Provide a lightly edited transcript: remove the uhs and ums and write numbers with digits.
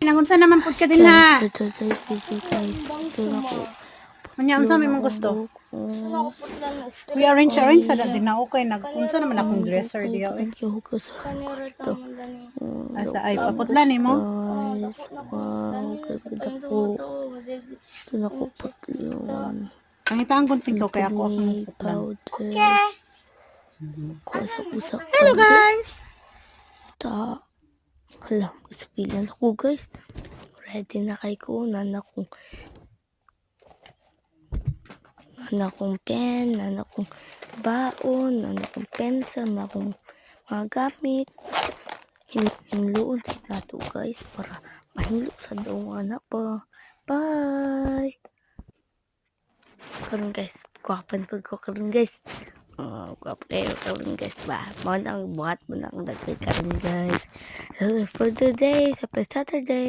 Nangunsa naman pud ka din ha. Guys, ito sa video guys. Ito na ko. Unya unsa may mong gusto? We arrange sa din na okay nagkunsa naman akong dresser diya eh. Asa ay paputlan nimo? Guys, wow, ganda po. Ito na ko putlon. Pangitaan kung tingkaw kay ako akong putlan. Okay. Kusa-kusa. Hello guys. Ta. Alam, kasabilan ako guys. Ready na kay ko. Nanakong pen, nanakong baon, nanakong pencil, nanakong mga gamit. Hinluon sa nato guys para mahilo sa daong anak pa. Bye! Karon guys, kuwapan pag ko karon guys. Kuwapa kayo karon guys ba? Mga nang buhat mo nang dagway karon guys. For today, sa Saturday.